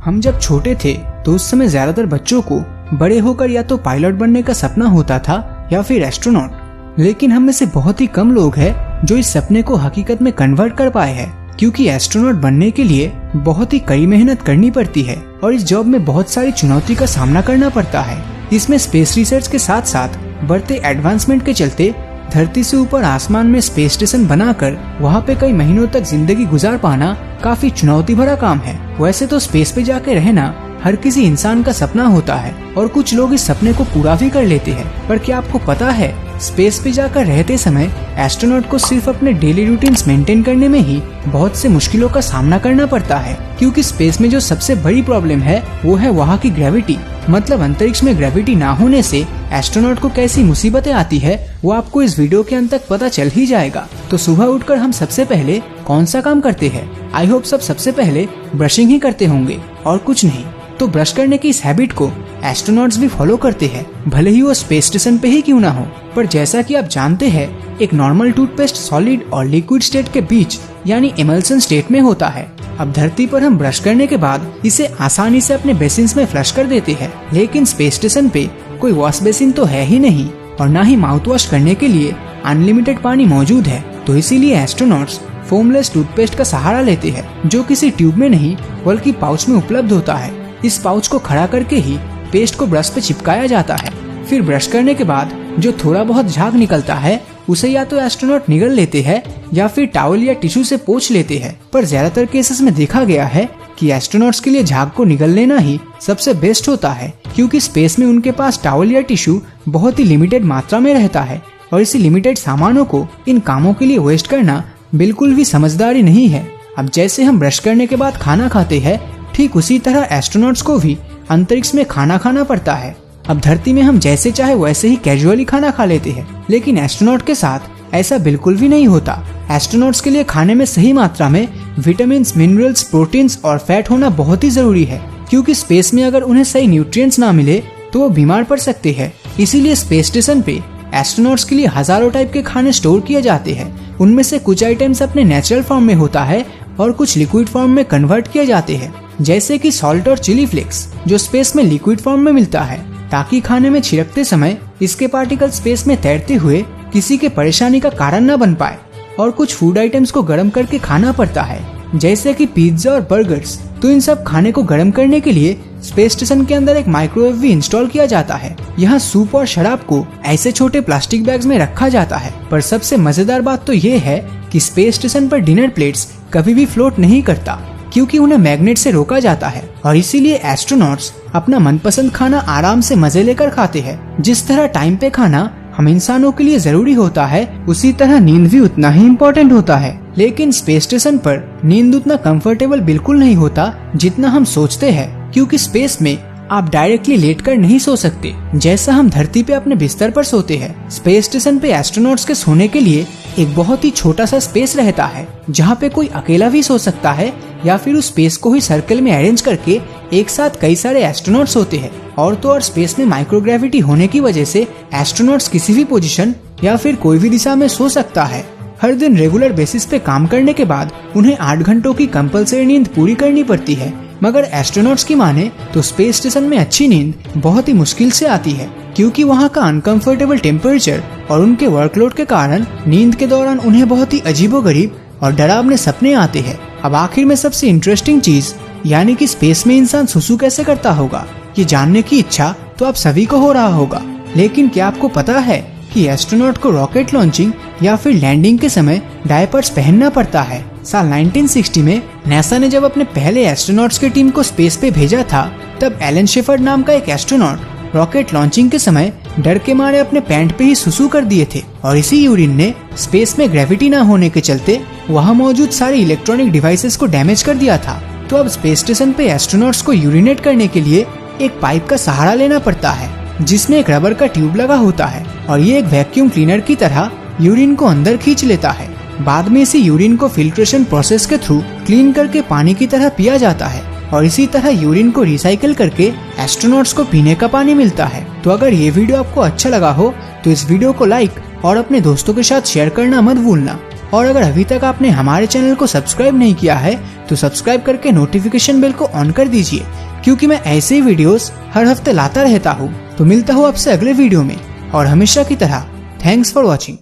हम जब छोटे थे तो उस समय ज्यादातर बच्चों को बड़े होकर या तो पायलट बनने का सपना होता था या फिर एस्ट्रोनॉट। लेकिन हम में से बहुत ही कम लोग हैं जो इस सपने को हकीकत में कन्वर्ट कर पाए हैं, क्योंकि एस्ट्रोनॉट बनने के लिए बहुत ही कड़ी मेहनत करनी पड़ती है और इस जॉब में बहुत सारी चुनौती का सामना करना पड़ता है। इसमें स्पेस रिसर्च के साथ साथ बढ़ते एडवांसमेंट के चलते धरती से ऊपर आसमान में स्पेस स्टेशन बनाकर वहाँ पे कई महीनों तक जिंदगी गुजार पाना काफी चुनौती भरा काम है। वैसे तो स्पेस पे जाके रहना हर किसी इंसान का सपना होता है और कुछ लोग इस सपने को पूरा भी कर लेते हैं, पर क्या आपको पता है स्पेस पे जाकर रहते समय एस्ट्रोनॉट को सिर्फ अपने डेली रूटीन्स मेंटेन करने में ही बहुत से मुश्किलों का सामना करना पड़ता है, क्योंकि स्पेस में जो सबसे बड़ी प्रॉब्लम है वो है वहाँ की ग्रेविटी। मतलब अंतरिक्ष में ग्रेविटी ना होने से एस्ट्रोनॉट को कैसी मुसीबतें आती है वो आपको इस वीडियो के अंत तक पता चल ही जाएगा। तो सुबह उठकर हम सबसे पहले कौन सा काम करते हैं? आई होप सबसे पहले ब्रशिंग ही करते होंगे और कुछ नहीं। तो ब्रश करने की इस हैबिट को एस्ट्रोनॉट्स भी फॉलो करते हैं, भले ही वो स्पेस स्टेशन पे ही क्यों ना हो। पर जैसा कि आप जानते हैं एक नॉर्मल टूथपेस्ट सॉलिड और लिक्विड स्टेट के बीच यानी इमल्सन स्टेट में होता है। अब धरती पर हम ब्रश करने के बाद इसे आसानी से अपने बेसिन में फ्लश कर देते हैं, लेकिन स्पेस स्टेशन पे कोई वॉश बेसिन तो है ही नहीं और न ही माउथ वॉश करने के लिए अनलिमिटेड पानी मौजूद है। तो इसीलिए एस्ट्रोनॉट्स फोमलेस टूथपेस्ट का सहारा लेते हैं, जो किसी ट्यूब में नहीं बल्कि पाउच में उपलब्ध होता है। इस पाउच को खड़ा करके ही पेस्ट को ब्रश पे चिपकाया जाता है। फिर ब्रश करने के बाद जो थोड़ा बहुत झाग निकलता है उसे या तो एस्ट्रोनॉट निगल लेते हैं या फिर टॉवल या टिश्यू से पोंछ लेते हैं। पर ज्यादातर केसेस में देखा गया है कि एस्ट्रोनॉट्स के लिए झाग को निगल लेना ही सबसे बेस्ट होता है, क्योंकि स्पेस में उनके पास टॉवल या टिश्यू बहुत ही लिमिटेड मात्रा में रहता है और इसी लिमिटेड सामानों को इन कामों के लिए वेस्ट करना बिल्कुल भी समझदारी नहीं है। अब जैसे हम ब्रश करने के बाद खाना खाते हैं, ठीक उसी तरह एस्ट्रोनॉट्स को भी अंतरिक्ष में खाना खाना पड़ता है। अब धरती में हम जैसे चाहे वैसे ही कैजुअली खाना खा लेते हैं, लेकिन एस्ट्रोनॉट के साथ ऐसा बिल्कुल भी नहीं होता। एस्ट्रोनॉट्स के लिए खाने में सही मात्रा में विटामिन, मिनरल्स, प्रोटीन्स और फैट होना बहुत ही जरूरी है, क्योंकि स्पेस में अगर उन्हें सही न्यूट्रिएंट्स ना मिले तो वो बीमार पड़ सकते हैं। इसीलिए स्पेस स्टेशन पे एस्ट्रोनॉट्स के लिए हजारों टाइप के खाने स्टोर किए जाते हैं। उनमें से कुछ आइटम्स अपने नेचुरल फॉर्म में होता है और कुछ लिक्विड फॉर्म में कन्वर्ट किए जाते हैं, जैसे कि सॉल्ट और चिली फ्लेक्स जो स्पेस में लिक्विड फॉर्म में मिलता है, ताकि खाने में छिड़कते समय इसके पार्टिकल स्पेस में तैरते हुए किसी के परेशानी का कारण न बन पाए। और कुछ फूड आइटम्स को गर्म करके खाना पड़ता है, जैसे कि पिज्जा और बर्गर्स। तो इन सब खाने को गर्म करने के लिए स्पेस स्टेशन के अंदर एक माइक्रोवेव भी इंस्टॉल किया जाता है। यहाँ सूप और शराब को ऐसे छोटे प्लास्टिक बैग्स में रखा जाता है। पर सबसे मजेदार बात तो ये है कि स्पेस स्टेशन पर डिनर प्लेट्स कभी भी फ्लोट नहीं करता, क्योंकि उन्हें मैग्नेट से रोका जाता है और इसीलिए एस्ट्रोनॉट्स अपना मनपसंद खाना आराम से मजे लेकर खाते हैं। जिस तरह टाइम पे खाना हम इंसानों के लिए जरूरी होता है, उसी तरह नींद भी उतना ही इम्पोर्टेंट होता है। लेकिन स्पेस स्टेशन पर नींद उतना कंफर्टेबल बिल्कुल नहीं होता जितना हम सोचते हैं, क्योंकि स्पेस में आप डायरेक्टली लेटकर नहीं सो सकते जैसा हम धरती पे अपने बिस्तर पर सोते हैं। स्पेस स्टेशन पे एस्ट्रोनॉट्स के सोने के लिए एक बहुत ही छोटा सा स्पेस रहता है, जहाँ पे कोई अकेला भी सो सकता है या फिर उस स्पेस को ही सर्कल में अरेंज करके एक साथ कई सारे एस्ट्रोनॉट्स होते हैं। और तो और स्पेस में माइक्रोग्रेविटी होने की वजह से एस्ट्रोनॉट्स किसी भी पोजीशन या फिर कोई भी दिशा में सो सकता है। हर दिन रेगुलर बेसिस पे काम करने के बाद उन्हें 8 घंटों की कंपल्सरी नींद पूरी करनी पड़ती है, मगर एस्ट्रोनॉट्स की माने तो स्पेस स्टेशन में अच्छी नींद बहुत ही मुश्किल से आती है, क्योंकि वहाँ का अनकंफर्टेबल टेम्परेचर और उनके वर्कलोड के कारण नींद के दौरान उन्हें बहुत ही अजीबोगरीब और डरावने सपने आते हैं। अब आखिर में सबसे इंटरेस्टिंग चीज यानी कि स्पेस में इंसान सुसु कैसे करता होगा, ये जानने की इच्छा तो आप सभी को हो रहा होगा। लेकिन क्या आपको पता है कि एस्ट्रोनॉट को रॉकेट लॉन्चिंग या फिर लैंडिंग के समय डायपर्स पहनना पड़ता है। साल 1960 में नासा ने जब अपने पहले एस्ट्रोनॉट्स की टीम को स्पेस पे भेजा था, तब एलन शेफर्ड नाम का एक एस्ट्रोनॉट रॉकेट लॉन्चिंग के समय डर के मारे अपने पैंट पे ही सुसु कर दिए थे और इसी यूरिन ने स्पेस में ग्रेविटी न होने के चलते वहाँ मौजूद सारे इलेक्ट्रॉनिक डिवाइसेस को डैमेज कर दिया था। तो अब स्पेस स्टेशन पे एस्ट्रोनॉट्स को यूरिनेट करने के लिए एक पाइप का सहारा लेना पड़ता है, जिसमें एक रबर का ट्यूब लगा होता है और ये एक वैक्यूम क्लीनर की तरह यूरिन को अंदर खींच लेता है। बाद में इसी यूरिन को फिल्ट्रेशन प्रोसेस के थ्रू क्लीन करके पानी की तरह पिया जाता है और इसी तरह यूरिन को रिसाइकिल करके एस्ट्रोनॉट्स को पीने का पानी मिलता है। तो अगर ये वीडियो आपको अच्छा लगा हो तो इस वीडियो को लाइक और अपने दोस्तों के साथ शेयर करना मत भूलना। और अगर अभी तक आपने हमारे चैनल को सब्सक्राइब नहीं किया है तो सब्सक्राइब करके नोटिफिकेशन बेल को ऑन कर दीजिए, क्योंकि मैं ऐसे ही वीडियोस हर हफ्ते लाता रहता हूँ। तो मिलता हूँ आपसे अगले वीडियो में, और हमेशा की तरह थैंक्स फॉर वॉचिंग।